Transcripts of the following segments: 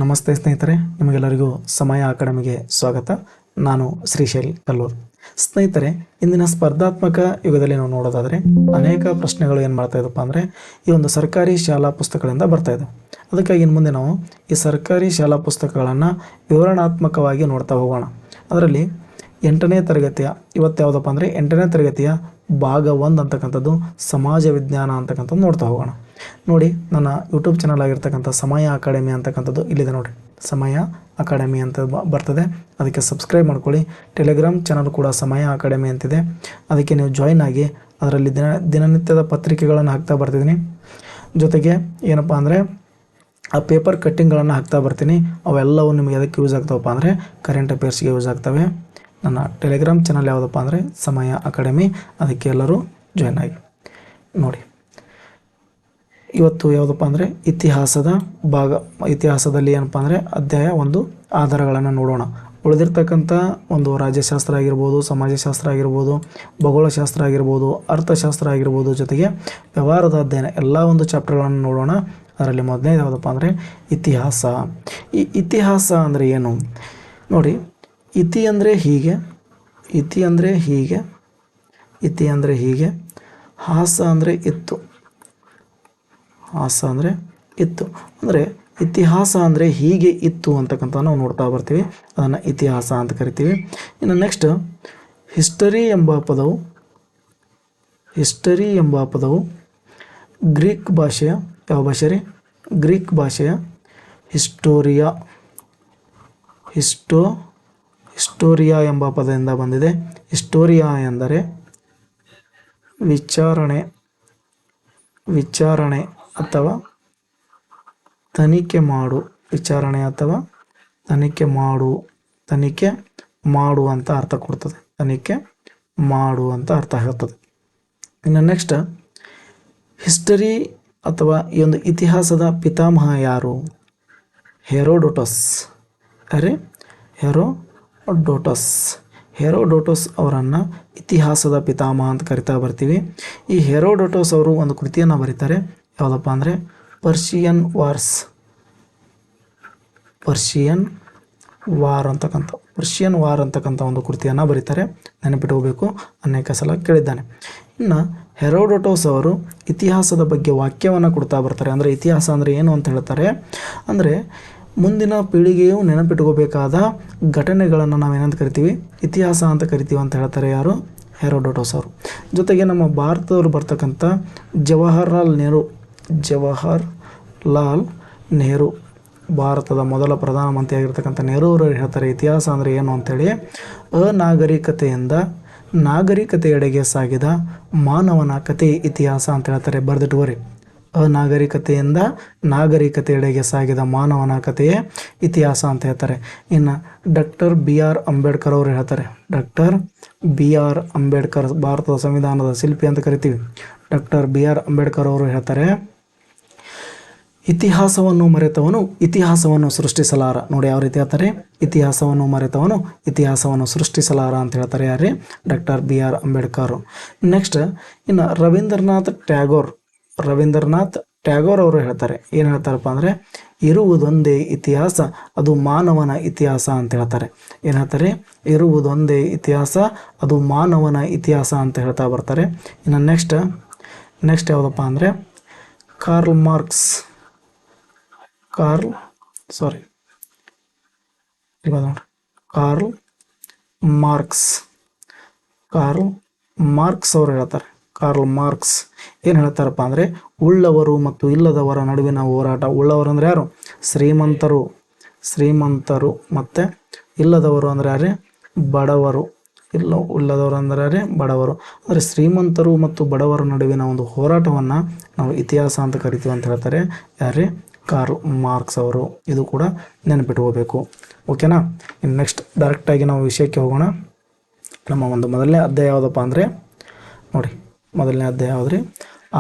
ನಮಸ್ತೆ ಸ್ನೇಹಿತರೆ, ನಿಮಗೆಲ್ಲರಿಗೂ ಸಮಯ ಅಕಾಡೆಮಿಗೆ ಸ್ವಾಗತ. ನಾನು ಶ್ರೀಶೈಲ್ ಕಲ್ಲೂರ್. ಸ್ನೇಹಿತರೆ, ಇಂದಿನ ಸ್ಪರ್ಧಾತ್ಮಕ ಯುಗದಲ್ಲಿ ನಾವು ನೋಡೋದಾದರೆ ಅನೇಕ ಪ್ರಶ್ನೆಗಳು ಏನು ಮಾಡ್ತಾ ಇದ್ದಪ್ಪ ಅಂದರೆ ಈ ಒಂದು ಸರ್ಕಾರಿ ಶಾಲಾ ಪುಸ್ತಕಗಳಿಂದ ಬರ್ತಾ ಇದೆ. ಅದಕ್ಕಾಗಿ ಇನ್ನು ಮುಂದೆ ನಾವು ಈ ಸರ್ಕಾರಿ ಶಾಲಾ ಪುಸ್ತಕಗಳನ್ನು ವಿವರಣಾತ್ಮಕವಾಗಿ ನೋಡ್ತಾ ಹೋಗೋಣ. ಅದರಲ್ಲಿ 8ನೇ ತರಗತಿಯ ಇವತ್ತು ಯಾವುದಪ್ಪ ಅಂದರೆ 8ನೇ ತರಗತಿಯ ಭಾಗ 1 ಅಂತಕ್ಕಂಥದ್ದು ಸಮಾಜ ವಿಜ್ಞಾನ ಅಂತಕ್ಕಂಥದ್ದು ನೋಡ್ತಾ ಹೋಗೋಣ. ನೋಡಿ, ನನ್ನ ಯೂಟ್ಯೂಬ್ ಚಾನಲ್ ಆಗಿರ್ತಕ್ಕಂಥ ಸಮಯ ಅಕಾಡೆಮಿ ಅಂತಕ್ಕಂಥದ್ದು ಇಲ್ಲಿದೆ ನೋಡಿ. ಸಮಯ ಅಕಾಡೆಮಿ ಅಂತ ಬರ್ತದೆ, ಅದಕ್ಕೆ ಸಬ್ಸ್ಕ್ರೈಬ್ ಮಾಡ್ಕೊಳ್ಳಿ. ಟೆಲಿಗ್ರಾಮ್ ಚಾನಲ್ ಕೂಡ ಸಮಯ ಅಕಾಡೆಮಿ ಅಂತಿದೆ, ಅದಕ್ಕೆ ನೀವು ಜಾಯ್ನ್ ಆಗಿ. ಅದರಲ್ಲಿ ದಿನನಿತ್ಯದ ಪತ್ರಿಕೆಗಳನ್ನು ಹಾಕ್ತಾ ಬರ್ತಿದ್ದೀನಿ. ಜೊತೆಗೆ ಏನಪ್ಪ ಅಂದರೆ ಆ ಪೇಪರ್ ಕಟ್ಟಿಂಗ್ಗಳನ್ನು ಹಾಕ್ತಾ ಬರ್ತೀನಿ. ಅವೆಲ್ಲವೂ ನಿಮಗೆ ಅದಕ್ಕೆ ಯೂಸ್ ಆಗ್ತಾವಪ್ಪ ಅಂದರೆ ಕರೆಂಟ್ ಅಫೇರ್ಸ್ಗೆ ಯೂಸ್ ಆಗ್ತವೆ. ನನ್ನ ಟೆಲಿಗ್ರಾಮ್ ಚಾನಲ್ ಯಾವುದಪ್ಪ ಅಂದರೆ ಸಮಯ ಅಕಾಡೆಮಿ, ಅದಕ್ಕೆ ಎಲ್ಲರೂ ಜಾಯ್ನ್ ಆಗಿ. ನೋಡಿ, ಇವತ್ತು ಯಾವುದಪ್ಪ ಅಂದರೆ ಇತಿಹಾಸದ ಭಾಗ. ಇತಿಹಾಸದಲ್ಲಿ ಏನಪ್ಪ ಅಂದರೆ ಅಧ್ಯಾಯ 1 ಆಧಾರಗಳನ್ನು ನೋಡೋಣ. ಉಳಿದಿರ್ತಕ್ಕಂಥ ಒಂದು ರಾಜ್ಯಶಾಸ್ತ್ರ ಆಗಿರ್ಬೋದು, ಸಮಾಜಶಾಸ್ತ್ರ ಆಗಿರ್ಬೋದು, ಭೂಗೋಳಶಾಸ್ತ್ರ ಆಗಿರ್ಬೋದು, ಅರ್ಥಶಾಸ್ತ್ರ ಆಗಿರ್ಬೋದು, ಜೊತೆಗೆ ವ್ಯವಹಾರದ ಅಧ್ಯಯನ ಎಲ್ಲ ಒಂದು ಚಾಪ್ಟರ್ಗಳನ್ನು ನೋಡೋಣ. ಅದರಲ್ಲಿ ಮೊದಲನೇದು ಯಾವುದಪ್ಪ ಅಂದರೆ ಇತಿಹಾಸ. ಈ ಇತಿಹಾಸ ಅಂದರೆ ಏನು ನೋಡಿ. ಇತಿ ಅಂದರೆ ಹೀಗೆ, ಇತಿ ಅಂದರೆ ಹೀಗೆ, ಇತಿ ಅಂದರೆ ಹೀಗೆ, ಹಾಸ ಅಂದರೆ ಇತ್ತು, ಹಾಸ ಅಂದರೆ ಇತ್ತು. ಅಂದರೆ ಇತಿಹಾಸ ಅಂದರೆ ಹೀಗೆ ಇತ್ತು ಅಂತಕ್ಕಂಥ ನಾವು ನೋಡ್ತಾ ಬರ್ತೀವಿ. ಅದನ್ನು ಇತಿಹಾಸ ಅಂತ ಕರಿತೀವಿ. ಇನ್ನು ನೆಕ್ಸ್ಟ್ ಹಿಸ್ಟರಿ ಎಂಬ ಪದವು, ಹಿಸ್ಟರಿ ಎಂಬ ಪದವು ಗ್ರೀಕ್ ಭಾಷೆಯ ಯಾವ ಭಾಷೆ ರೀ? ಗ್ರೀಕ್ ಭಾಷೆಯ ಹಿಸ್ಟೋರಿಯಾ, ಹಿಸ್ಟೋರಿಯಾ ಎಂಬ ಪದದಿಂದ ಬಂದಿದೆ. ಹಿಸ್ಟೋರಿಯಾ ಎಂದರೆ ವಿಚಾರಣೆ, ವಿಚಾರಣೆ ಅಥವಾ ತನಿಖೆ ಮಾಡು, ವಿಚಾರಣೆ ಅಥವಾ ತನಿಖೆ ಮಾಡು, ತನಿಖೆ ಮಾಡು ಅಂತ ಅರ್ಥ ಕೊಡ್ತದೆ. ತನಿಖೆ ಮಾಡು ಅಂತ ಅರ್ಥ ಹೇಳ್ತದೆ. ಇನ್ನು ನೆಕ್ಸ್ಟ್ ಹಿಸ್ಟರಿ ಅಥವಾ ಈ ಒಂದು ಇತಿಹಾಸದ ಪಿತಾಮಹ ಯಾರು? ಹೆರೋಡೋಟಸ್. ಅರೆ ಹೆರೋಡೋಟಸ್, ಹೆರೋಡೋಟಸ್ ಅವರನ್ನು ಇತಿಹಾಸದ ಪಿತಾಮಹ ಅಂತ ಕರಿತಾ ಬರ್ತೀವಿ. ಈ ಹೆರೋಡೋಟಸ್ ಅವರು ಒಂದು ಕೃತಿಯನ್ನು ಬರೀತಾರೆ, ಯಾವುದಪ್ಪ ಅಂದರೆ ಪರ್ಷಿಯನ್ ವಾರ್ಸ್, ಪರ್ಷಿಯನ್ ವಾರ್ ಅಂತಕ್ಕಂಥ ಒಂದು ಕೃತಿಯನ್ನು ಬರೀತಾರೆ. ನೆನಪಿಟ್ಕೋಬೇಕು, ಅನೇಕ ಸಲ ಕೇಳಿದ್ದಾನೆ. ಇನ್ನು ಹೆರೋಡೋಟಸ್ ಅವರು ಇತಿಹಾಸದ ಬಗ್ಗೆ ವಾಕ್ಯವನ್ನು ಕೊಡ್ತಾ ಬರ್ತಾರೆ. ಅಂದರೆ ಇತಿಹಾಸ ಅಂದರೆ ಏನು ಅಂತ ಹೇಳ್ತಾರೆ ಅಂದರೆ ಮುಂದಿನ ಪೀಳಿಗೆಯು ನೆನಪಿಟ್ಕೋಬೇಕಾದ ಘಟನೆಗಳನ್ನು ನಾವೇನಂತ ಕರಿತೀವಿ? ಇತಿಹಾಸ ಅಂತ ಕರಿತೀವಿ ಅಂತ ಹೇಳ್ತಾರೆ. ಯಾರು? ಹೆರೋಡೋಟಸ್ ಅವರು. ಜೊತೆಗೆ ನಮ್ಮ ಭಾರತದವರು ಬರ್ತಕ್ಕಂಥ ಜವಾಹರ್ಲಾಲ್ ನೆಹರು, ಭಾರತದ ಮೊದಲ ಪ್ರಧಾನಮಂತ್ರಿ ಆಗಿರ್ತಕ್ಕಂಥ ನೆಹರು ಅವರು ಹೇಳ್ತಾರೆ ಇತಿಹಾಸ ಅಂದರೆ ಏನು ಅಂಥೇಳಿ. ಅನಾಗರಿಕತೆಯಿಂದ ನಾಗರಿಕತೆಯೆಡೆಗೆ ಸಾಗಿದ ಮಾನವನ ಕತೆ ಇತಿಹಾಸ ಅಂತ ಹೇಳ್ತಾರೆ. ಬರೆದಿಟ್ಟುವರಿ. ಅನಾಗರಿಕತೆಯಿಂದ ನಾಗರಿಕತೆಯೆಡೆಗೆ ಸಾಗಿದ ಮಾನವನ ಕಥೆಯೇ ಇತಿಹಾಸ ಅಂತ ಹೇಳ್ತಾರೆ. ಇನ್ನು ಡಾಕ್ಟರ್ BR ಅಂಬೇಡ್ಕರ್ ಅವರು ಹೇಳ್ತಾರೆ, ಡಾಕ್ಟರ್ BR ಅಂಬೇಡ್ಕರ್, ಭಾರತದ ಸಂವಿಧಾನದ ಶಿಲ್ಪಿ ಅಂತ ಕರಿತೀವಿ. ಡಾಕ್ಟರ್ BR ಅಂಬೇಡ್ಕರ್ ಅವರು ಹೇಳ್ತಾರೆ ಇತಿಹಾಸವನ್ನು ಮರೆತವನು ಇತಿಹಾಸವನ್ನು ಸೃಷ್ಟಿಸಲಾರ. ನೋಡಿ ಯಾವ ರೀತಿ ಹೇಳ್ತಾರೆ, ಇತಿಹಾಸವನ್ನು ಮರೆತವನು ಇತಿಹಾಸವನ್ನು ಸೃಷ್ಟಿಸಲಾರ ಅಂತ ಹೇಳ್ತಾರೆ. ಯಾರೇ? Doctor BR Ambedkar. ನೆಕ್ಸ್ಟ್ ಇನ್ನು ರವೀಂದ್ರನಾಥ್ ಟ್ಯಾಗೋರ್ ಅವರು ಹೇಳ್ತಾರೆ, ಏನು ಹೇಳ್ತಾರಪ್ಪ ಅಂದರೆ ಇರುವುದೊಂದೇ ಇತಿಹಾಸ, ಅದು ಮಾನವನ ಇತಿಹಾಸ ಅಂತ ಹೇಳ್ತಾರೆ. ಏನು ಹೇಳ್ತಾರೆ? ಇರುವುದೊಂದೇ ಇತಿಹಾಸ, ಅದು ಮಾನವನ ಇತಿಹಾಸ ಅಂತ ಹೇಳ್ತಾ ಬರ್ತಾರೆ. ಇನ್ನು ನೆಕ್ಸ್ಟ್ ಯಾವುದಪ್ಪ ಅಂದರೆ ಕಾರ್ಲ್ ಮಾರ್ಕ್ಸ್ ಅವರು ಹೇಳ್ತಾರೆ. ಕಾರ್ಲ್ ಮಾರ್ಕ್ಸ್ ಏನು ಹೇಳ್ತಾರಪ್ಪ ಅಂದರೆ ಉಳ್ಳವರು ಮತ್ತು ಇಲ್ಲದವರ ನಡುವಿನ ಹೋರಾಟ. ಉಳ್ಳವರು ಅಂದರೆ ಯಾರು? ಶ್ರೀಮಂತರು ಮತ್ತು ಇಲ್ಲದವರು ಅಂದರೆ ಯಾರೇ? ಬಡವರು. ಉಳ್ಳದವರು ಅಂದರೆ ಯಾರೇ? ಬಡವರು. ಅಂದರೆ ಶ್ರೀಮಂತರು ಮತ್ತು ಬಡವರ ನಡುವಿನ ಒಂದು ಹೋರಾಟವನ್ನು ನಾವು ಇತಿಹಾಸ ಅಂತ ಕರಿತೀವಿ ಅಂತ ಹೇಳ್ತಾರೆ. ಯಾರೇ? ಕಾರ್ಲ್ ಮಾರ್ಕ್ಸ್ ಅವರು. ಇದು ಕೂಡ ನೆನಪಿಟ್ಕೋಬೇಕು. ಓಕೆನಾ? ಇನ್ನು ನೆಕ್ಸ್ಟ್ ಡೈರೆಕ್ಟಾಗಿ ನಾವು ವಿಷಯಕ್ಕೆ ಹೋಗೋಣ. ನಮ್ಮ ಒಂದು ಮೊದಲನೇ ಅಧ್ಯಾಯ ಯಾವುದಪ್ಪ ಅಂದರೆ ನೋಡಿ, ಮೊದಲನೇ ಅಧ್ಯಾಯ ಯಾವುದ್ರಿ?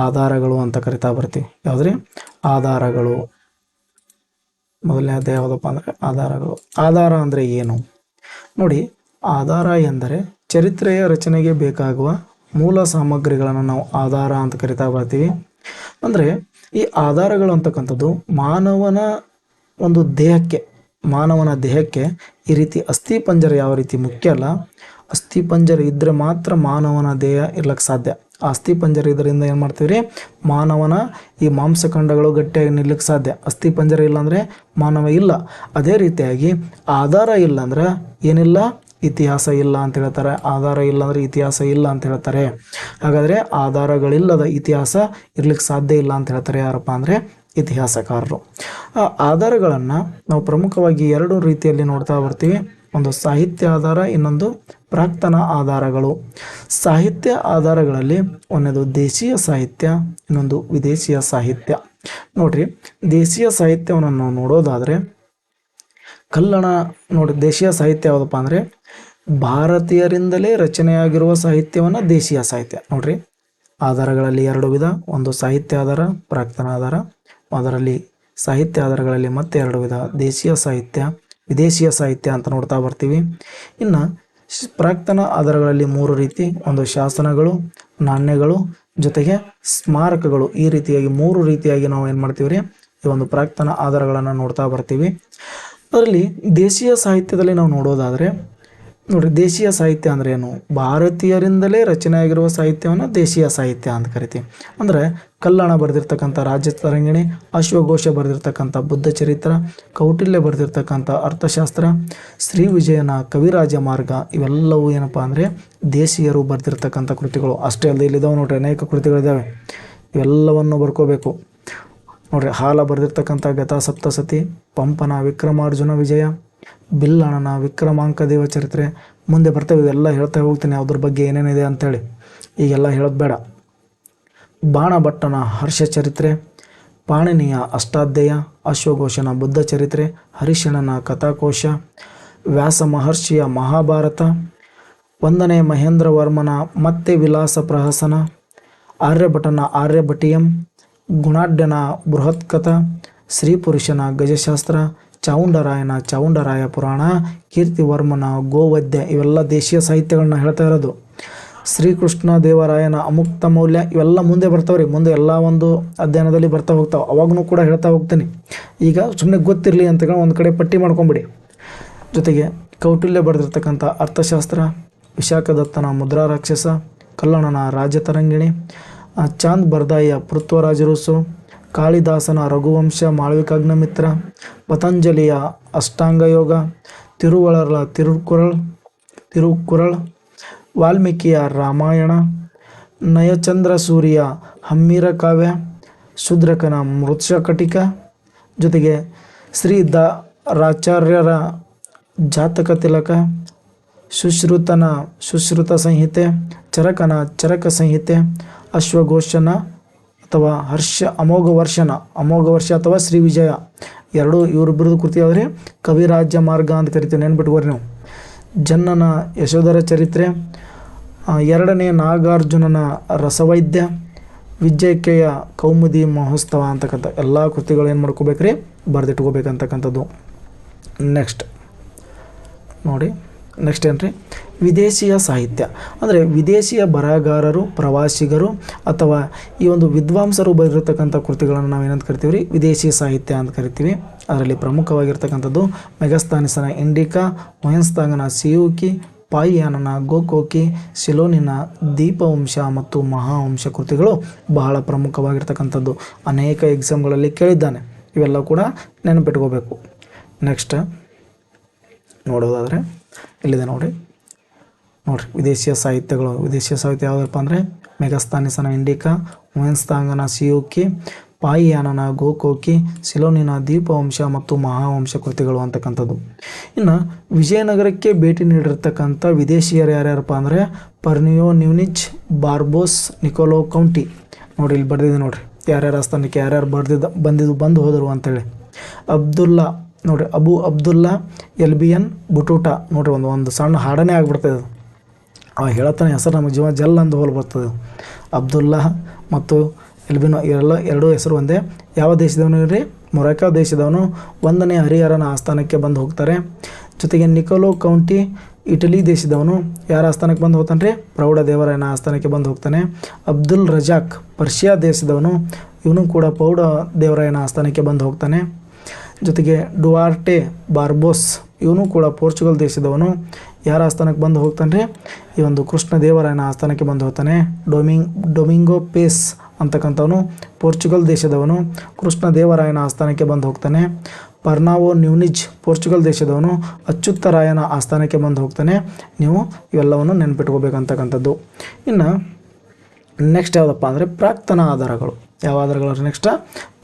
ಆಧಾರಗಳು ಅಂತ ಕರಿತಾ ಬರ್ತೀವಿ. ಯಾವುದ್ರಿ? ಆಧಾರಗಳು. ಮೊದಲನೇ ಅಧ್ಯಾಯ ಯಾವುದಪ್ಪ ಅಂದರೆ ಆಧಾರಗಳು. ಆಧಾರ ಅಂದರೆ ಏನು ನೋಡಿ. ಆಧಾರ ಎಂದರೆ ಚರಿತ್ರೆಯ ರಚನೆಗೆ ಬೇಕಾಗುವ ಮೂಲ ಸಾಮಗ್ರಿಗಳನ್ನು ನಾವು ಆಧಾರ ಅಂತ ಕರಿತಾ ಬರ್ತೀವಿ. ಅಂದರೆ ಈ ಆಧಾರಗಳು ಅಂತಕ್ಕಂಥದ್ದು ಮಾನವನ ಒಂದು ದೇಹಕ್ಕೆ, ಮಾನವನ ದೇಹಕ್ಕೆ ಈ ರೀತಿ ಅಸ್ಥಿಪಂಜರ ಯಾವ ರೀತಿ ಮುಖ್ಯ ಅಲ್ಲ, ಅಸ್ಥಿಪಂಜರ ಇದ್ದರೆ ಮಾತ್ರ ಮಾನವನ ದೇಹ ಇರ್ಲಿಕ್ಕೆ ಸಾಧ್ಯ. ಆ ಅಸ್ಥಿಪಂಜರ ಇದರಿಂದ ಏನು ಮಾಡ್ತೀವಿ ರೀ, ಮಾನವನ ಈ ಮಾಂಸಖಂಡಗಳು ಗಟ್ಟಿಯಾಗಿ ನಿಲ್ಲಕ್ಕೆ ಸಾಧ್ಯ. ಅಸ್ಥಿಪಂಜರ ಇಲ್ಲಾಂದರೆ ಮಾನವ ಇಲ್ಲ. ಅದೇ ರೀತಿಯಾಗಿ ಆಧಾರ ಇಲ್ಲಾಂದ್ರೆ ಏನಿಲ್ಲ, ಇತಿಹಾಸ ಇಲ್ಲ ಅಂತ ಹೇಳ್ತಾರೆ. ಆಧಾರ ಇಲ್ಲಾಂದರೆ ಇತಿಹಾಸ ಇಲ್ಲ ಅಂತ ಹೇಳ್ತಾರೆ. ಹಾಗಾದರೆ ಆಧಾರಗಳಿಲ್ಲದ ಇತಿಹಾಸ ಇರ್ಲಿಕ್ಕೆ ಸಾಧ್ಯ ಇಲ್ಲ ಅಂತ ಹೇಳ್ತಾರೆ. ಯಾರಪ್ಪ ಅಂದರೆ ಇತಿಹಾಸಕಾರರು. ಆ ಆಧಾರಗಳನ್ನು ನಾವು ಪ್ರಮುಖವಾಗಿ ಎರಡು ರೀತಿಯಲ್ಲಿ ನೋಡ್ತಾ ಬರ್ತೀವಿ. ಒಂದು ಸಾಹಿತ್ಯ ಆಧಾರ, ಇನ್ನೊಂದು ಪ್ರಾಕ್ತನ ಆಧಾರಗಳು. ಸಾಹಿತ್ಯ ಆಧಾರಗಳಲ್ಲಿ ಒಂದನೇದು ದೇಶೀಯ ಸಾಹಿತ್ಯ, ಇನ್ನೊಂದು ವಿದೇಶಿಯ ಸಾಹಿತ್ಯ. ನೋಡ್ರಿ, ದೇಶೀಯ ಸಾಹಿತ್ಯವನ್ನು ನಾವು ನೋಡೋದಾದರೆ ಕಲ್ಲಣ ನೋಡಿ. ದೇಶೀಯ ಸಾಹಿತ್ಯ ಯಾವುದಪ್ಪ ಅಂದರೆ ಭಾರತೀಯರಿಂದಲೇ ರಚನೆಯಾಗಿರುವ ಸಾಹಿತ್ಯವನ್ನು ದೇಶೀಯ ಸಾಹಿತ್ಯ. ನೋಡ್ರಿ, ಆಧಾರಗಳಲ್ಲಿ ಎರಡು ವಿಧ, ಒಂದು ಸಾಹಿತ್ಯ ಆಧಾರ, ಪ್ರಾಕ್ತನ ಆಧಾರ. ಅದರಲ್ಲಿ ಸಾಹಿತ್ಯ ಆಧಾರಗಳಲ್ಲಿ ಮತ್ತೆ ಎರಡು ವಿಧ, ದೇಶೀಯ ಸಾಹಿತ್ಯ, ವಿದೇಶಿಯ ಸಾಹಿತ್ಯ ಅಂತ ನೋಡ್ತಾ ಬರ್ತೀವಿ. ಇನ್ನು ಪ್ರಾಕ್ತನ ಆಧಾರಗಳಲ್ಲಿ ಮೂರು ರೀತಿ, ಒಂದು ಶಾಸನಗಳು, ನಾಣ್ಯಗಳು, ಜೊತೆಗೆ ಸ್ಮಾರಕಗಳು. ಈ ರೀತಿಯಾಗಿ ಮೂರು ರೀತಿಯಾಗಿ ನಾವು ಏನು ಮಾಡ್ತೀವಿ ರೀ, ಈ ಒಂದು ಪ್ರಾಕ್ತನ ಆಧಾರಗಳನ್ನು ನೋಡ್ತಾ ಬರ್ತೀವಿ. ಅದರಲ್ಲಿ ದೇಶೀಯ ಸಾಹಿತ್ಯದಲ್ಲಿ ನಾವು ನೋಡೋದಾದರೆ ನೋಡಿರಿ, ದೇಶೀಯ ಸಾಹಿತ್ಯ ಅಂದರೆ ಏನು, ಭಾರತೀಯರಿಂದಲೇ ರಚನೆಯಾಗಿರುವ ಸಾಹಿತ್ಯವನ್ನು ದೇಶೀಯ ಸಾಹಿತ್ಯ ಅಂತ ಕರಿತೀವಿ. ಅಂದರೆ ಕಲ್ಲಣ ಬರೆದಿರ್ತಕ್ಕಂಥ ರಾಜತರಂಗಿಣಿ, ಅಶ್ವಘೋಷ ಬರೆದಿರ್ತಕ್ಕಂಥ ಬುದ್ಧ ಚರಿತ್ರ, ಕೌಟಿಲ್ಯ ಬರೆದಿರ್ತಕ್ಕಂಥ ಅರ್ಥಶಾಸ್ತ್ರ, ಶ್ರೀ ವಿಜಯನ ಕವಿರಾಜ ಮಾರ್ಗ, ಇವೆಲ್ಲವೂ ಏನಪ್ಪ ಅಂದರೆ ದೇಶೀಯರು ಬರೆದಿರ್ತಕ್ಕಂಥ ಕೃತಿಗಳು. ಅಷ್ಟೇ ಅಲ್ಲದೆ ಇಲ್ಲಿದ್ದಾವೆ ನೋಡ್ರಿ, ಅನೇಕ ಕೃತಿಗಳಿದ್ದಾವೆ. ಇವೆಲ್ಲವನ್ನು ಬರ್ಕೋಬೇಕು ನೋಡ್ರಿ. ಹಾಲ ಬರೆದಿರ್ತಕ್ಕಂಥ ಗತಾ ಸಪ್ತಸತಿ, ಪಂಪನ ವಿಕ್ರಮಾರ್ಜುನ ವಿಜಯ, ಬಿಲ್ಲಣ್ಣನ ವಿಕ್ರಮಾಂಕ ದೇವ ಚರಿತ್ರೆ. ಮುಂದೆ ಬರ್ತವೆ, ಇವೆಲ್ಲ ಹೇಳ್ತಾ ಹೋಗ್ತೀನಿ ಅದ್ರ ಬಗ್ಗೆ ಏನೇನಿದೆ ಅಂಥೇಳಿ, ಈಗೆಲ್ಲ ಹೇಳೋದು ಬೇಡ. ಬಾಣಭಟ್ಟನ ಹರ್ಷ ಚರಿತ್ರೆ, ಪಾಣಿನಿಯ ಅಷ್ಟಾಧ್ಯಾಯ, ಅಶ್ವಘೋಷನ ಬುದ್ಧ ಚರಿತ್ರೆ, ಹರಿಶಣನ ಕಥಾಕೋಶ, ವ್ಯಾಸ ಮಹರ್ಷಿಯ ಮಹಾಭಾರತ, ಒಂದನೇ ಮಹೇಂದ್ರವರ್ಮನ ಮತ್ತೆ ವಿಲಾಸ ಪ್ರಹಸನ, ಆರ್ಯಭಟನ ಆರ್ಯಭಟೀಯಂ, ಗುಣಾಢ್ಯನ ಬೃಹತ್ಕಥಾ, ಶ್ರೀಪುರುಷನ ಗಜಶಾಸ್ತ್ರ, ಚಾವುಂಡರಾಯನ ಚಾವುಂಡರಾಯ ಪುರಾಣ, ಕೀರ್ತಿವರ್ಮನ ಗೋವದ್ಯ. ಇವೆಲ್ಲ ದೇಶೀಯ ಸಾಹಿತ್ಯಗಳನ್ನ ಹೇಳ್ತಾ ಇರೋದು. ಶ್ರೀಕೃಷ್ಣ ದೇವರಾಯನ ಅಮುಕ್ತ ಮೌಲ್ಯ, ಇವೆಲ್ಲ ಮುಂದೆ ಬರ್ತಾವ್ರಿ. ಮುಂದೆ ಎಲ್ಲ ಒಂದು ಅಧ್ಯಯನದಲ್ಲಿ ಬರ್ತಾ ಹೋಗ್ತಾವೆ. ಅವಾಗೂ ಕೂಡ ಹೇಳ್ತಾ ಹೋಗ್ತೀನಿ. ಈಗ ಸುಮ್ಮನೆ ಗೊತ್ತಿರಲಿ ಅಂತ ಒಂದು ಕಡೆ ಪಟ್ಟಿ ಮಾಡ್ಕೊಂಬಿಡಿ. ಜೊತೆಗೆ ಕೌಟಿಲ್ಯ ಬರೆದಿರ್ತಕ್ಕಂಥ ಅರ್ಥಶಾಸ್ತ್ರ, ವಿಶಾಖದತ್ತನ ಮುದ್ರಾ ರಾಕ್ಷಸ, ಕಲ್ಲಣನ ರಾಜತರಂಗಿಣಿ, ಚಾಂದ್ ಬರ್ದಾಯಿಯ ಪೃಥ್ವರಾಜರುಸು, ಕಾಳಿದಾಸನ ರಘುವಂಶ ಮಾಳವಿಕಾಗ್ನಿಮಿತ್ರ, ಪತಂಜಲಿಯ ಅಷ್ಟಾಂಗಯೋಗ, ತಿರುವಳರ ತಿರುಕುರಳ್, ವಾಲ್ಮೀಕಿಯ ರಾಮಾಯಣ, ನಯಚಂದ್ರ ಸೂರಿಯ ಹಮ್ಮೀರ ಕಾವ್ಯ, ಶೂದ್ರಕನ ಮೃತ್ಸಕಟಿಕ, ಜೊತೆಗೆ ಶ್ರೀ ದ ರಾಚಾರ್ಯರ ಜಾತಕ ತಿಲಕ, ಸುಶ್ರುತನ ಸುಶ್ರುತ ಸಂಹಿತೆ, ಚರಕನ ಚರಕ ಸಂಹಿತೆ, ಅಶ್ವಘೋಷನ ಅಥವಾ ಅಮೋಘ ವರ್ಷ ಅಥವಾ ಶ್ರೀ ವಿಜಯ, ಎರಡು ಇವರಿಬ್ಬರದು ಕೃತಿ ಆದರೆ ಕವಿರಾಜ್ಯ ಮಾರ್ಗ ಅಂತ ಕರಿತೀವಿ, ನೆನ್ಬಿಟ್ಕೋರಿ ನೀವು. ಜನ್ನನ ಯಶೋಧರ ಚರಿತ್ರೆ, ಎರಡನೇ ನಾಗಾರ್ಜುನನ ರಸವೈದ್ಯ, ವಿಜಯಕೆಯ ಕೌಮುದಿ ಮಹೋತ್ಸವ ಅಂತಕ್ಕಂಥ ಎಲ್ಲ ಕೃತಿಗಳು ಏನು ಮಾಡ್ಕೋಬೇಕ್ರಿ, ಬರೆದಿಟ್ಕೋಬೇಕಂತಕ್ಕಂಥದ್ದು. ನೆಕ್ಸ್ಟ್ ನೋಡಿ, ನೆಕ್ಸ್ಟ್ ಏನ್ರಿ, ವಿದೇಶಿಯ ಸಾಹಿತ್ಯ ಅಂದರೆ ವಿದೇಶಿಯ ಬರಹಗಾರರು, ಪ್ರವಾಸಿಗರು ಅಥವಾ ಈ ಒಂದು ವಿದ್ವಾಂಸರು ಬರೆದಿರ್ತಕ್ಕಂಥ ಕೃತಿಗಳನ್ನು ನಾವು ಏನಂತ ಕರಿತೀವಿ ರೀ, ವಿದೇಶಿ ಸಾಹಿತ್ಯ ಅಂತ ಕರಿತೀವಿ. ಅದರಲ್ಲಿ ಪ್ರಮುಖವಾಗಿರ್ತಕ್ಕಂಥದ್ದು ಮೆಗಸ್ತಾನಿಸನ ಇಂಡಿಕಾ, ಮೊಹೆನ್ಜೊದಾರೊನ ಸಿಯೂಕಿ, ಪಾಯಿಯಾನನ ಗೋಕೋಕಿ, ಸಿಲೋನಿನ ದೀಪವಂಶ ಮತ್ತು ಮಹಾವಂಶ ಕೃತಿಗಳು ಬಹಳ ಪ್ರಮುಖವಾಗಿರ್ತಕ್ಕಂಥದ್ದು. ಅನೇಕ ಎಕ್ಸಾಮ್ಗಳಲ್ಲಿ ಕೇಳಿದ್ದಾನೆ. ಇವೆಲ್ಲ ಕೂಡ ನೆನಪಿಟ್ಕೋಬೇಕು. ನೆಕ್ಸ್ಟ್ ನೋಡೋದಾದರೆ ಇಲ್ಲಿದೆ ನೋಡ್ರಿ ವಿದೇಶಿಯ ಸಾಹಿತ್ಯಗಳು. ವಿದೇಶಿಯ ಸಾಹಿತ್ಯ ಯಾವುದಪ್ಪ ಅಂದರೆ ಮೆಗಸ್ತಾನಿಸನ ಇಂಡಿಕಾ, ಮೊಹೆನ್ಜೊದಾರೊನ ಸಿಯೂಕಿ, ಪಾಯಿಯಾನನ ಗೋಕೋಕಿ, ಸಿಲೋನಿನ ದೀಪವಂಶ ಮತ್ತು ಮಹಾವಂಶ ಕೃತಿಗಳು ಅಂತಕ್ಕಂಥದ್ದು. ಇನ್ನು ವಿಜಯನಗರಕ್ಕೆ ಭೇಟಿ ನೀಡಿರ್ತಕ್ಕಂಥ ವಿದೇಶಿಯರು ಯಾರ್ಯಾರಪ್ಪ ಅಂದರೆ ಪರ್ನಿಯೋ ನ್ಯೂನಿಚ್, ಬಾರ್ಬೋಸ್, ನಿಕೋಲೋ ಕೌಂಟಿ. ನೋಡಿ ಇಲ್ಲಿ ಬರೆದಿದೆ ನೋಡ್ರಿ, ಯಾರ್ಯಾರ ಆಸ್ಥಾನಕ್ಕೆ ಯಾರ್ಯಾರು ಬಂದು ಹೋದರು ಅಂತೇಳಿ. ಅಬ್ದುಲ್ಲಾ ನೋಡ್ರಿ, ಅಬ್ದುಲ್ಲಾ ಎಲ್ಬಿಯನ್ ಬುಟೂಟ. ನೋಡ್ರಿ, ಒಂದು ಸಣ್ಣ ಹಾಡನೇ ಆಗಿಬಿಡ್ತದೆ ಅದು. ಹೇಳತ್ತಾನೆ ಹೆಸರು ನಮ್ಮ ಜೀವ ಜಲ್ ಅಂತ ಹೋಲ್ ಬರ್ತದೆ. ಅಬ್ದುಲ್ಲಾ ಮತ್ತು ಎಲ್ಬಿನೋ ಎರಡೂ ಹೆಸರು ಒಂದೇ. ಯಾವ ದೇಶದವನು ಇರ್ರಿ, ಮೊರೊಕೊ ದೇಶದವನು. ಒಂದನೇ ಹರಿಹರನ ಆಸ್ಥಾನಕ್ಕೆ ಬಂದು ಹೋಗ್ತಾರೆ. ಜೊತೆಗೆ ನಿಕೋಲೋ ಕೌಂಟಿ ಇಟಲಿ ದೇಶದವನು. ಯಾರ ಆಸ್ಥಾನಕ್ಕೆ ಬಂದು ಹೋಗ್ತಾನೆ ರೀ, ಪ್ರೌಢ ದೇವರಾಯನ ಆಸ್ಥಾನಕ್ಕೆ ಬಂದು ಹೋಗ್ತಾನೆ. ಅಬ್ದುಲ್ ರಜಾಕ್ ಪರ್ಷಿಯಾ ದೇಶದವನು. ಇವನು ಕೂಡ ಪ್ರೌಢ ದೇವರಾಯನ ಆಸ್ಥಾನಕ್ಕೆ ಬಂದು ಹೋಗ್ತಾನೆ. ಜೊತೆಗೆ ಡುವಾರ್ಟೆ ಬಾರ್ಬೋಸ್ ಇವನು ಕೂಡ ಪೋರ್ಚುಗಲ್ ದೇಶದವನು. ಯಾರ ಆಸ್ಥಾನಕ್ಕೆ ಬಂದು ಹೋಗ್ತಾನೆ ರೀ? ಈ ಒಂದು ಕೃಷ್ಣದೇವರಾಯನ ಆಸ್ಥಾನಕ್ಕೆ ಬಂದು ಹೋಗ್ತಾನೆ. ಡೊಮಿಂಗೋ ಪೇಸ್ ಅಂತಕ್ಕಂಥವನು ಪೋರ್ಚುಗಲ್ ದೇಶದವನು, ಕೃಷ್ಣದೇವರಾಯನ ಆಸ್ಥಾನಕ್ಕೆ ಬಂದು ಹೋಗ್ತಾನೆ. ಪರ್ನಾವೋ ನ್ಯೂನಿಜ್ ಪೋರ್ಚುಗಲ್ ದೇಶದವನು, ಅಚ್ಯುತರಾಯನ ಆಸ್ಥಾನಕ್ಕೆ ಬಂದು ಹೋಗ್ತಾನೆ. ನೀವು ಇವೆಲ್ಲವನ್ನು ನೆನ್ಪಿಟ್ಕೋಬೇಕಂತಕ್ಕಂಥದ್ದು. ಇನ್ನು ನೆಕ್ಸ್ಟ್ ಯಾವುದಪ್ಪ ಅಂದರೆ ಪ್ರಾಕ್ತನ ಆಧಾರಗಳು. ಯಾವ ಆಧಾರಗಳು? ನೆಕ್ಸ್ಟ್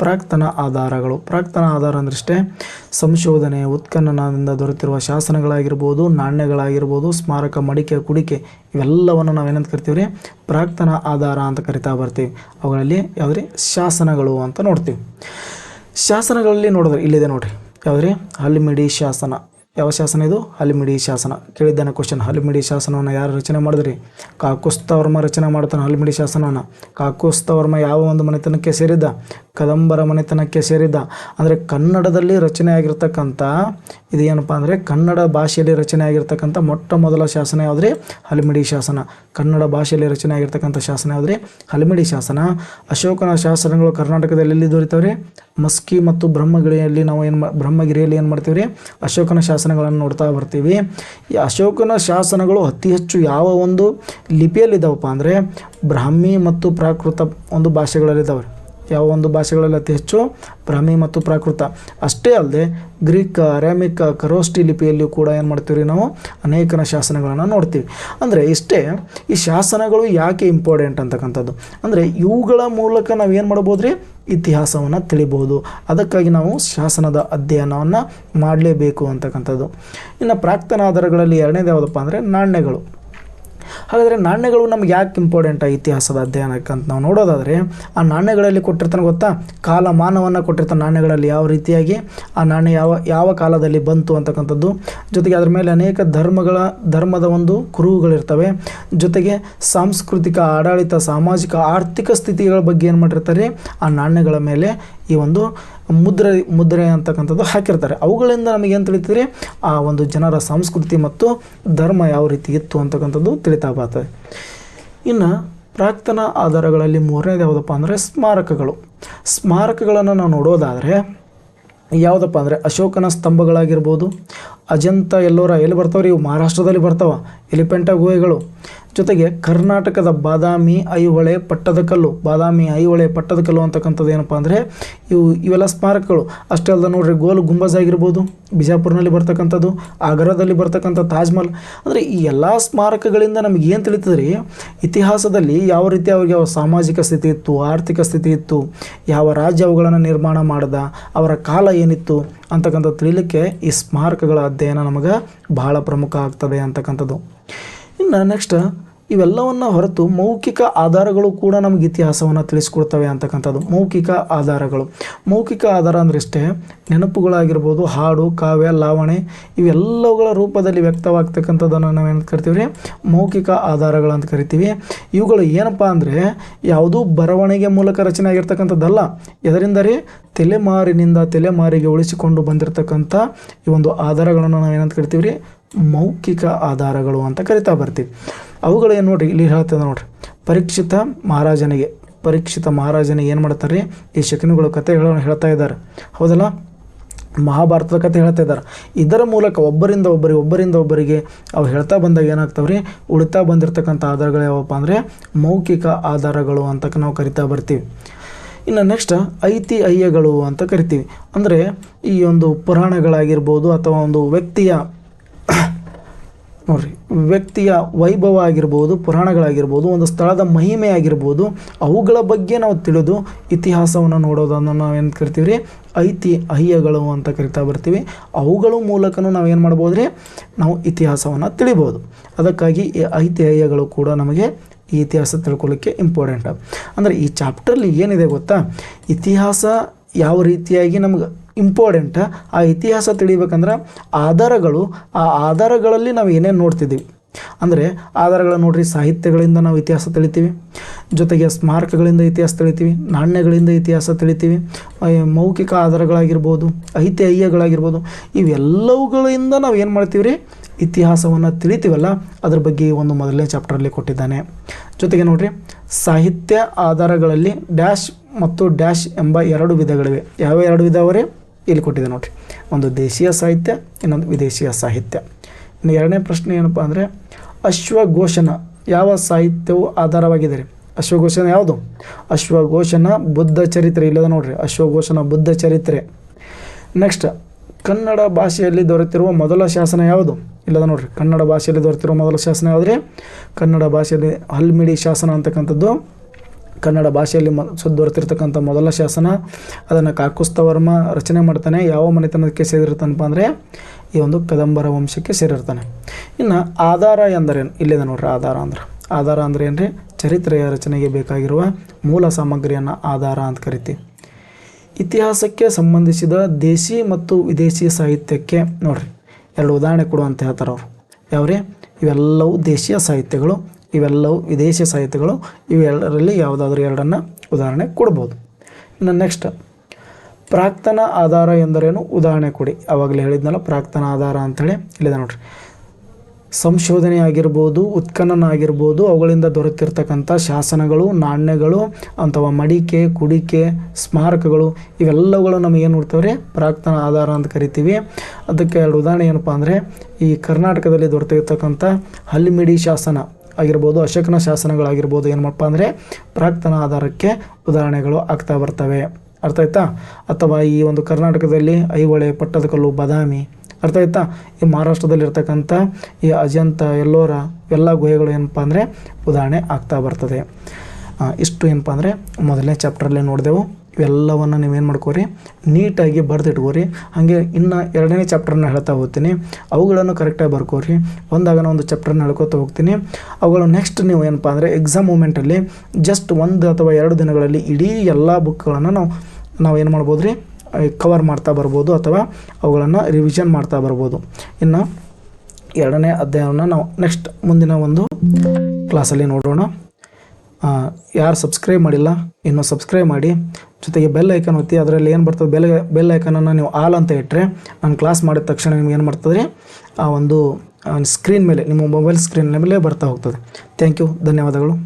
ಪ್ರಾಕ್ತನ ಆಧಾರಗಳು. ಪ್ರಾಕ್ತನ ಆಧಾರ ಅಂದ್ರಷ್ಟೇ ಸಂಶೋಧನೆ ಉತ್ಖನನದಿಂದ ದೊರೆತಿರುವ ಶಾಸನಗಳಾಗಿರ್ಬೋದು, ನಾಣ್ಯಗಳಾಗಿರ್ಬೋದು, ಸ್ಮಾರಕ ಮಡಿಕೆ ಕುಡಿಕೆ ಇವೆಲ್ಲವನ್ನು ನಾವೇನಂತ ಕರಿತೀವಿ ರೀ? ಪ್ರಾಕ್ತನ ಆಧಾರ ಅಂತ ಕರಿತಾ ಬರ್ತೀವಿ. ಅವುಗಳಲ್ಲಿ ಯಾವುದ್ರಿ? ಶಾಸನಗಳು ಅಂತ ನೋಡ್ತೀವಿ. ಶಾಸನಗಳಲ್ಲಿ ನೋಡಿದ್ರೆ ಇಲ್ಲಿದೆ ನೋಡಿರಿ, ಯಾವುದ್ರಿ? ಹಲ್ಮಿಡಿ ಶಾಸನ. ಯಾವ ಶಾಸನ ಇದು? ಹಲ್ಮಿಡಿ ಶಾಸನ. ಕೇಳಿದ್ದಾನೆ ಕ್ವಶನ್. ಹಲ್ಮಿಡಿ ಶಾಸನವನ್ನು ಯಾರು ರಚನೆ ಮಾಡಿದ್ರಿ? ಕಾಕುಸ್ಥವರ್ಮ ರಚನೆ ಮಾಡ್ತಾನೆ ಹಲ್ಮಿಡಿ ಶಾಸನವನ್ನು. ಕಾಕುಸ್ಥವರ್ಮ ಯಾವ ಒಂದು ಮನೆತನಕ್ಕೆ ಸೇರಿದ್ದ? ಕದಂಬರ ಮನೆತನಕ್ಕೆ ಸೇರಿದ್ದ. ಅಂದರೆ ಕನ್ನಡದಲ್ಲಿ ರಚನೆ ಆಗಿರ್ತಕ್ಕಂಥ ಇದು ಏನಪ್ಪ ಅಂದರೆ ಕನ್ನಡ ಭಾಷೆಯಲ್ಲಿ ರಚನೆ ಆಗಿರ್ತಕ್ಕಂಥ ಮೊಟ್ಟ ಮೊದಲ ಶಾಸನ ಯಾವುದ್ರಿ? ಹಲ್ಮಿಡಿ ಶಾಸನ. ಕನ್ನಡ ಭಾಷೆಯಲ್ಲಿ ರಚನೆ ಆಗಿರ್ತಕ್ಕಂಥ ಶಾಸನ ಯಾವುದ್ರಿ? ಹಲ್ಮಿಡಿ ಶಾಸನ. ಅಶೋಕನ ಶಾಸನಗಳು ಕರ್ನಾಟಕದಲ್ಲಿ ಎಲ್ಲಿ ದೊರೀತಾವ್ರಿ? ಮಸ್ಕಿ ಮತ್ತು ಬ್ರಹ್ಮಗಿರಿಯಲ್ಲಿ ನಾವು ಬ್ರಹ್ಮಗಿರಿಯಲ್ಲಿ ಏನು ಮಾಡ್ತೀವಿ ರೀ? ಅಶೋಕನ ಶಾಸನಗಳನ್ನು ನೋಡ್ತಾ ಬರ್ತೀವಿ. ಈ ಅಶೋಕನ ಶಾಸನಗಳು ಅತಿ ಹೆಚ್ಚು ಯಾವ ಒಂದು ಲಿಪಿಯಲ್ಲಿದ್ದಾವಪ್ಪ ಅಂದರೆ ಬ್ರಾಹ್ಮಿ ಮತ್ತು ಪ್ರಾಕೃತ ಒಂದು ಭಾಷೆಗಳಲ್ಲಿದ್ದಾವೆ. ಯಾವ ಒಂದು ಭಾಷೆಗಳಲ್ಲಿ ಅತಿ ಹೆಚ್ಚು? ಬ್ರಾಹ್ಮಿ ಮತ್ತು ಪ್ರಾಕೃತ. ಅಷ್ಟೇ ಅಲ್ಲದೆ ಗ್ರೀಕ್, ಅರಾಮಿಕ್, ಖರೋಷ್ಠಿ ಲಿಪಿಯಲ್ಲಿಯೂ ಕೂಡ ಏನು ಮಾಡ್ತೀವಿ ನಾವು ಅನೇಕನ ಶಾಸನಗಳನ್ನು ನೋಡ್ತೀವಿ. ಅಂದರೆ ಇಷ್ಟೇ ಈ ಶಾಸನಗಳು ಯಾಕೆ ಇಂಪಾರ್ಟೆಂಟ್ ಅಂತಕ್ಕಂಥದ್ದು ಅಂದರೆ ಇವುಗಳ ಮೂಲಕ ನಾವು ಏನು ಮಾಡ್ಬೋದು ರೀ? ಇತಿಹಾಸವನ್ನು ತಿಳಿಬೋದು. ಅದಕ್ಕಾಗಿ ನಾವು ಶಾಸನದ ಅಧ್ಯಯನವನ್ನು ಮಾಡಲೇಬೇಕು ಅಂತಕ್ಕಂಥದ್ದು. ಇನ್ನು ಪ್ರಾಕ್ತನ ಆಧಾರಗಳಲ್ಲಿ ಎರಡನೇದು ಯಾವುದಪ್ಪ ಅಂದರೆ ನಾಣ್ಯಗಳು. ಹಾಗಾದರೆ ನಾಣ್ಯಗಳು ನಮ್ಗೆ ಯಾಕೆ ಇಂಪಾರ್ಟೆಂಟ್ ಇತಿಹಾಸದ ಅಧ್ಯಯನಕ್ಕೆ ಅಂತ ನಾವು ನೋಡೋದಾದರೆ ಆ ನಾಣ್ಯಗಳಲ್ಲಿ ಕೊಟ್ಟಿರ್ತಾನೆ ಗೊತ್ತಾ? ಕಾಲಮಾನವನ್ನು ಕೊಟ್ಟಿರ್ತಾನೆ. ನಾಣ್ಯಗಳಲ್ಲಿ ಯಾವ ರೀತಿಯಾಗಿ ಆ ನಾಣ್ಯ ಯಾವ ಕಾಲದಲ್ಲಿ ಬಂತು ಅಂತಕ್ಕಂಥದ್ದು. ಜೊತೆಗೆ ಅದರ ಮೇಲೆ ಅನೇಕ ಧರ್ಮದ ಒಂದು ಕುರುಹುಗಳಿರ್ತವೆ. ಜೊತೆಗೆ ಸಾಂಸ್ಕೃತಿಕ, ಆಡಳಿತ, ಸಾಮಾಜಿಕ, ಆರ್ಥಿಕ ಸ್ಥಿತಿಗಳ ಬಗ್ಗೆ ಏನು ಮಾಡಿರ್ತಾರೆ? ಆ ನಾಣ್ಯಗಳ ಮೇಲೆ ಈ ಒಂದು ಮುದ್ರೆ ಅಂತಕ್ಕಂಥದ್ದು ಹಾಕಿರ್ತಾರೆ. ಅವುಗಳಿಂದ ನಮಗೇನು ತಿಳಿತೀರಿ? ಆ ಒಂದು ಜನರ ಸಂಸ್ಕೃತಿ ಮತ್ತು ಧರ್ಮ ಯಾವ ರೀತಿ ಇತ್ತು ಅಂತಕ್ಕಂಥದ್ದು ತಿಳಿತಾ ಬರ್ತದೆ. ಇನ್ನು ಪ್ರಾಕ್ತನ ಆಧಾರಗಳಲ್ಲಿ ಮೂರನೇದು ಯಾವುದಪ್ಪ ಅಂದರೆ ಸ್ಮಾರಕಗಳು. ಸ್ಮಾರಕಗಳನ್ನು ನಾವು ನೋಡೋದಾದರೆ ಯಾವುದಪ್ಪ ಅಂದರೆ ಅಶೋಕನ ಸ್ತಂಭಗಳಾಗಿರ್ಬೋದು, ಅಜಂತ ಎಲ್ಲೋರ ಎಲ್ಲಿ ಬರ್ತಾವ್ರಿ? ಇವು ಮಹಾರಾಷ್ಟ್ರದಲ್ಲಿ ಬರ್ತಾವೆ, ಎಲಿಫೆಂಟ ಗುಹೆಗಳು. ಜೊತೆಗೆ ಕರ್ನಾಟಕದ ಬಾದಾಮಿ, ಐಹೊಳೆ, ಪಟ್ಟದಕಲ್ಲು. ಬಾದಾಮಿ, ಐಹೊಳೆ, ಪಟ್ಟದಕಲ್ಲು ಅಂತಕ್ಕಂಥದ್ದು ಏನಪ್ಪ ಅಂದರೆ ಇವೆಲ್ಲ ಸ್ಮಾರಕಗಳು. ಅಷ್ಟೇ ಅಲ್ಲದೆ ನೋಡ್ರಿ, ಗೋಲ್ ಗುಂಬಜ್ ಆಗಿರ್ಬೋದು, ಬಿಜಾಪುರ್ನಲ್ಲಿ ಬರ್ತಕ್ಕಂಥದ್ದು, ಆಗ್ರಾದಲ್ಲಿ ಬರ್ತಕ್ಕಂಥ ತಾಜ್ ಮಹಲ್. ಅಂದರೆ ಈ ಎಲ್ಲ ಸ್ಮಾರಕಗಳಿಂದ ನಮಗೆ ಏನು ತಿಳಿತದ್ರಿ? ಇತಿಹಾಸದಲ್ಲಿ ಯಾವ ರೀತಿ ಅವ್ರಿಗೆ ಸಾಮಾಜಿಕ ಸ್ಥಿತಿ ಇತ್ತು, ಆರ್ಥಿಕ ಸ್ಥಿತಿ ಇತ್ತು, ಯಾವ ರಾಜ್ಯ ಅವುಗಳನ್ನು ನಿರ್ಮಾಣ ಮಾಡ್ದ, ಅವರ ಕಾಲ ಏನಿತ್ತು ಅಂತಕ್ಕಂಥ ತಿಳಿಲಿಕ್ಕೆ ಈ ಸ್ಮಾರಕಗಳ ಅಧ್ಯಯನ ನಮಗೆ ಬಹಳ ಪ್ರಮುಖ ಆಗ್ತದೆ ಅಂತಕ್ಕಂಥದ್ದು. ಇನ್ನು ನೆಕ್ಸ್ಟ್ ಇವೆಲ್ಲವನ್ನು ಹೊರತು ಮೌಖಿಕ ಆಧಾರಗಳು ಕೂಡ ನಮಗೆ ಇತಿಹಾಸವನ್ನು ತಿಳಿಸ್ಕೊಡ್ತವೆ ಅಂತಕ್ಕಂಥದ್ದು. ಮೌಖಿಕ ಆಧಾರ ಅಂದರೆ ಇಷ್ಟೇ, ನೆನಪುಗಳಾಗಿರ್ಬೋದು, ಹಾಡು, ಕಾವ್ಯ, ಲಾವಣೆ ಇವೆಲ್ಲವುಗಳ ರೂಪದಲ್ಲಿ ವ್ಯಕ್ತವಾಗ್ತಕ್ಕಂಥದ್ದನ್ನು ನಾವೇನು ಕರಿತೀವಿ ರೀ? ಮೌಖಿಕ ಆಧಾರಗಳಂತ ಕರಿತೀವಿ. ಇವುಗಳು ಏನಪ್ಪ ಅಂದರೆ ಯಾವುದೂ ಬರವಣಿಗೆ ಮೂಲಕ ರಚನೆ ಆಗಿರ್ತಕ್ಕಂಥದ್ದಲ್ಲ. ಇದರಿಂದ ರೀ ತಲೆಮಾರಿನಿಂದ ತಲೆಮಾರಿಗೆ ಉಳಿಸಿಕೊಂಡು ಬಂದಿರತಕ್ಕಂಥ ಈ ಒಂದು ಆಧಾರಗಳನ್ನು ನಾವೇನಂತ ಕರಿತೀವಿ ರೀ? ಮೌಖಿಕ ಆಧಾರಗಳು ಅಂತ ಕರಿತಾ ಬರ್ತೀವಿ. ಅವುಗಳು ಏನು ನೋಡ್ರಿ, ಇಲ್ಲಿ ಹೇಳ್ತದೆ ನೋಡ್ರಿ. ಪರೀಕ್ಷಿತ ಮಹಾರಾಜನಿಗೆ ಏನು ಮಾಡ್ತಾರೆ ರೀ? ಈ ಶಕುನಿಗಳು ಕಥೆಗಳನ್ನು ಹೇಳ್ತಾ ಇದ್ದಾರೆ, ಹೌದಲ್ಲ? ಮಹಾಭಾರತದ ಕಥೆ ಹೇಳ್ತಾ ಇದ್ದಾರೆ. ಇದರ ಮೂಲಕ ಒಬ್ಬರಿಂದ ಒಬ್ಬರಿಗೆ ಅವು ಹೇಳ್ತಾ ಬಂದಾಗ ಏನಾಗ್ತಾವ್ರಿ? ಉಳಿತಾ ಬಂದಿರತಕ್ಕಂಥ ಆಧಾರಗಳು ಯಾವಪ್ಪ ಅಂದರೆ ಮೌಖಿಕ ಆಧಾರಗಳು ಅಂತ ನಾವು ಕರಿತಾ ಬರ್ತೀವಿ. ಇನ್ನು ನೆಕ್ಸ್ಟ್ ಐತಿಹ್ಯಗಳು ಅಂತ ಕರಿತೀವಿ. ಅಂದರೆ ಈ ಒಂದು ಪುರಾಣಗಳಾಗಿರ್ಬೋದು ಅಥವಾ ಒಂದು ವ್ಯಕ್ತಿಯ ವೈಭವ ಆಗಿರ್ಬೋದು, ಪುರಾಣಗಳಾಗಿರ್ಬೋದು, ಒಂದು ಸ್ಥಳದ ಮಹಿಮೆ ಆಗಿರ್ಬೋದು, ಅವುಗಳ ಬಗ್ಗೆ ನಾವು ತಿಳಿದು ಇತಿಹಾಸವನ್ನು ನೋಡೋದನ್ನು ನಾವೇನು ಕರಿತೀವಿ ರೀ? ಐತಿಹ್ಯಗಳು ಅಂತ ಕರಿತಾ ಬರ್ತೀವಿ. ಅವುಗಳ ಮೂಲಕನೂ ನಾವೇನು ಮಾಡ್ಬೋದು ರೀ? ನಾವು ಇತಿಹಾಸವನ್ನು ತಿಳಿಬೋದು. ಅದಕ್ಕಾಗಿ ಈ ಐತಿಹ್ಯಗಳು ಕೂಡ ನಮಗೆ ಈ ಇತಿಹಾಸ ತಿಳ್ಕೊಳ್ಳಿಕ್ಕೆ ಇಂಪಾರ್ಟೆಂಟ್. ಅಂದರೆ ಈ ಚಾಪ್ಟರ್ಲಿ ಏನಿದೆ ಗೊತ್ತಾ? ಇತಿಹಾಸ ಯಾವ ರೀತಿಯಾಗಿ ನಮ್ಗೆ ಇಂಪಾರ್ಟೆಂಟ್, ಆ ಇತಿಹಾಸ ತಿಳಿಬೇಕಂದ್ರೆ ಆ ಆಧಾರಗಳಲ್ಲಿ ನಾವು ಏನೇನು ನೋಡ್ತಿದ್ದೀವಿ ಅಂದರೆ ಆಧಾರಗಳನ್ನು ನೋಡ್ರಿ. ಸಾಹಿತ್ಯಗಳಿಂದ ನಾವು ಇತಿಹಾಸ ತಿಳಿತೀವಿ, ಜೊತೆಗೆ ಸ್ಮಾರಕಗಳಿಂದ ಇತಿಹಾಸ ತಿಳಿತೀವಿ, ನಾಣ್ಯಗಳಿಂದ ಇತಿಹಾಸ ತಿಳಿತೀವಿ, ಮೌಖಿಕ ಆಧಾರಗಳಾಗಿರ್ಬೋದು, ಐತಿಹ್ಯಗಳಾಗಿರ್ಬೋದು, ಇವೆಲ್ಲವುಗಳಿಂದ ನಾವು ಏನು ಮಾಡ್ತೀವಿ ರೀ? ಇತಿಹಾಸವನ್ನು ತಿಳಿತೀವಲ್ಲ, ಅದ್ರ ಬಗ್ಗೆ ಒಂದು ಮೊದಲನೇ ಚಾಪ್ಟರಲ್ಲಿ ಕೊಟ್ಟಿದ್ದಾನೆ. ಜೊತೆಗೆ ನೋಡ್ರಿ, ಸಾಹಿತ್ಯ ಆಧಾರಗಳಲ್ಲಿ ಡ್ಯಾಶ್ ಮತ್ತು ಡ್ಯಾಶ್ ಎಂಬ ಎರಡು ವಿಧಗಳಿವೆ. ಯಾವ ಎರಡು ವಿಧ ಅವರೇ? ಇಲ್ಲಿ ಕೊಟ್ಟಿದೆ ನೋಡಿರಿ, ಒಂದು ದೇಶೀಯ ಸಾಹಿತ್ಯ, ಇನ್ನೊಂದು ವಿದೇಶಿಯ ಸಾಹಿತ್ಯ. ಇನ್ನು ಎರಡನೇ ಪ್ರಶ್ನೆ ಏನಪ್ಪ ಅಂದರೆ ಅಶ್ವಘೋಷನ ಯಾವ ಸಾಹಿತ್ಯವು ಆಧಾರವಾಗಿದೆ ರೀ? ಅಶ್ವಘೋಷನ ಯಾವುದು? ಅಶ್ವಘೋಷನ ಬುದ್ಧ ಚರಿತ್ರೆ ಇಲ್ಲದ ನೋಡ್ರಿ, ಅಶ್ವಘೋಷನ ಬುದ್ಧ ಚರಿತ್ರೆ. ನೆಕ್ಸ್ಟ್, ಕನ್ನಡ ಭಾಷೆಯಲ್ಲಿ ದೊರೆತಿರುವ ಮೊದಲ ಶಾಸನ ಯಾವುದು? ಇಲ್ಲದ ನೋಡ್ರಿ, ಕನ್ನಡ ಭಾಷೆಯಲ್ಲಿ ದೊರೆತಿರುವ ಮೊದಲ ಶಾಸನ ಯಾವುದ್ರಿ? ಕನ್ನಡ ಭಾಷೆಯಲ್ಲಿ ಹಲ್ಮಿಡಿ ಶಾಸನ ಅಂತಕ್ಕಂಥದ್ದು ಕನ್ನಡ ಭಾಷೆಯಲ್ಲಿ ದೊರೆತಿರ್ತಕ್ಕಂಥ ಮೊದಲ ಶಾಸನ. ಅದನ್ನು ಕಾಕುಸ್ಥವರ್ಮ ರಚನೆ ಮಾಡ್ತಾನೆ. ಯಾವ ಮನೆತನಕ್ಕೆ ಸೇರಿರ್ತಾನಪ್ಪ ಅಂದರೆ ಈ ಒಂದು ಕದಂಬರ ವಂಶಕ್ಕೆ ಸೇರಿರ್ತಾನೆ. ಇನ್ನು ಆಧಾರ ಎಂದರೇನು? ಇಲ್ಲಿದೆ ನೋಡ್ರಿ, ಆಧಾರ ಅಂದರೆ ಏನು ರೀ? ಚರಿತ್ರೆಯ ರಚನೆಗೆ ಬೇಕಾಗಿರುವ ಮೂಲ ಸಾಮಗ್ರಿಯನ್ನು ಆಧಾರ ಅಂತ ಕರಿತೀವಿ. ಇತಿಹಾಸಕ್ಕೆ ಸಂಬಂಧಿಸಿದ ದೇಶಿ ಮತ್ತು ವಿದೇಶಿ ಸಾಹಿತ್ಯಕ್ಕೆ ನೋಡ್ರಿ ಎರಡು ಉದಾಹರಣೆ ಕೊಡು ಅಂತ ಹೇಳ್ತಾರೆ ಅವರು. ಯಾವ್ರಿ? ಇವೆಲ್ಲವೂ ದೇಶೀಯ ಸಾಹಿತ್ಯಗಳು, ಇವೆಲ್ಲವೂ ವಿದೇಶಿ ಸಾಹಿತ್ಯಗಳು. ಇವೆರಡರಲ್ಲಿ ಯಾವುದಾದ್ರೂ ಎರಡನ್ನು ಉದಾಹರಣೆ ಕೊಡ್ಬೋದು. ಇನ್ನು ನೆಕ್ಸ್ಟ್, ಪ್ರಾಕ್ತನ ಆಧಾರ ಎಂದರೇನು? ಉದಾಹರಣೆ ಕೊಡಿ. ಆವಾಗಲೇ ಹೇಳಿದ್ನಲ್ಲ ಪ್ರಾಕ್ತನ ಆಧಾರ ಅಂಥೇಳಿ. ಇಲ್ಲಿದೆ ನೋಡ್ರಿ, ಸಂಶೋಧನೆ ಆಗಿರ್ಬೋದು, ಉತ್ಖನನ ಆಗಿರ್ಬೋದು, ಅವುಗಳಿಂದ ದೊರೆತಿರ್ತಕ್ಕಂಥ ಶಾಸನಗಳು, ನಾಣ್ಯಗಳು ಅಥವಾ ಮಡಿಕೆ, ಕುಡಿಕೆ, ಸ್ಮಾರಕಗಳು ಇವೆಲ್ಲವುಗಳು ನಮಗೆ ಏನು ನೋಡ್ತೇವೆ? ಪ್ರಾಕ್ತನ ಆಧಾರ ಅಂತ ಕರಿತೀವಿ. ಅದಕ್ಕೆ ಎರಡು ಉದಾಹರಣೆ ಏನಪ್ಪ ಅಂದರೆ ಈ ಕರ್ನಾಟಕದಲ್ಲಿ ದೊರೆತಿರ್ತಕ್ಕಂಥ ಹಲ್ಮಿಡಿ ಶಾಸನ ಆಗಿರ್ಬೋದು, ಅಶೋಕನ ಶಾಸನಗಳಾಗಿರ್ಬೋದು ಏನಪ್ಪ ಅಂದರೆ ಪ್ರಾಕ್ತನ ಆಧಾರಕ್ಕೆ ಉದಾಹರಣೆಗಳು ಆಗ್ತಾ ಬರ್ತವೆ. ಅರ್ಥ ಆಯ್ತಾ? ಅಥವಾ ಈ ಒಂದು ಕರ್ನಾಟಕದಲ್ಲಿ ಐಹೊಳೆ, ಪಟ್ಟದಕಲ್ಲು, ಬಾದಾಮಿ, ಅರ್ಥ ಆಯ್ತಾ? ಈ ಮಹಾರಾಷ್ಟ್ರದಲ್ಲಿರ್ತಕ್ಕಂಥ ಈ ಅಜಂತ, ಎಲ್ಲೋರ ಎಲ್ಲ ಗುಹೆಗಳು ಏನಪ್ಪ ಅಂದರೆ ಉದಾಹರಣೆ ಆಗ್ತಾ ಬರ್ತದೆ. ಇಷ್ಟು ಏನಪ್ಪ ಅಂದರೆ ಮೊದಲನೇ ಚಾಪ್ಟ್ರಲ್ಲಿ ನೋಡಿದೆವು. ಇವೆಲ್ಲವನ್ನು ನೀವೇನು ಮಾಡ್ಕೋರಿ, ನೀಟಾಗಿ ಬರೆದಿಟ್ಕೋರಿ. ಹಾಗೆ ಇನ್ನು ಎರಡನೇ ಚಾಪ್ಟರ್ನ ಹೇಳ್ತಾ ಹೋಗ್ತೀನಿ, ಅವುಗಳನ್ನು ಕರೆಕ್ಟಾಗಿ ಬರ್ಕೋರಿ. ಒಂದಾಗನ ಒಂದು ಚಾಪ್ಟರ್ನ ಹೇಳ್ಕೊತಾ ಹೋಗ್ತೀನಿ. ಅವುಗಳು ನೆಕ್ಸ್ಟ್ ನೀವು ಏನಪ್ಪ ಅಂದರೆ ಎಕ್ಸಾಮ್ ಮೂಮೆಂಟಲ್ಲಿ ಜಸ್ಟ್ 1 ಅಥವಾ 2 ದಿನಗಳಲ್ಲಿ ಇಡೀ ಎಲ್ಲ ಬುಕ್ಗಳನ್ನು ನಾವು ಏನು ಮಾಡ್ಬೋದು ರೀ, ಕವರ್ ಮಾಡ್ತಾ ಬರ್ಬೋದು ಅಥವಾ ಅವುಗಳನ್ನು ರಿವಿಷನ್ ಮಾಡ್ತಾ ಬರ್ಬೋದು. ಇನ್ನು ಎರಡನೇ ಅಧ್ಯಾಯವನ್ನು ನಾವು ನೆಕ್ಸ್ಟ್ ಮುಂದಿನ ಒಂದು ಕ್ಲಾಸಲ್ಲಿ ನೋಡೋಣ. ಯಾರು ಸಬ್ಸ್ಕ್ರೈಬ್ ಮಾಡಿಲ್ಲ ಇನ್ನೂ ಸಬ್ಸ್ಕ್ರೈಬ್ ಮಾಡಿ, ಜೊತೆಗೆ ಬೆಲ್ ಐಕನ್ ಒತ್ತಿ. ಅದರಲ್ಲಿ ಏನು ಬರ್ತದೆ, ಬೆಲ್ ಐಕನನ್ನು ನೀವು ಆಲ್ ಅಂತ ಇಟ್ಟರೆ ನಾನು ಕ್ಲಾಸ್ ಮಾಡಿದ ತಕ್ಷಣ ನಿಮ್ಗೆ ಏನು ಬರ್ತದೆ, ಆ ಒಂದು ಸ್ಕ್ರೀನ್ ಮೇಲೆ, ನಿಮ್ಮ ಮೊಬೈಲ್ ಸ್ಕ್ರೀನ್ ಮೇಲೆ ಬರ್ತಾ ಹೋಗ್ತದೆ. ಥ್ಯಾಂಕ್ ಯು, ಧನ್ಯವಾದಗಳು.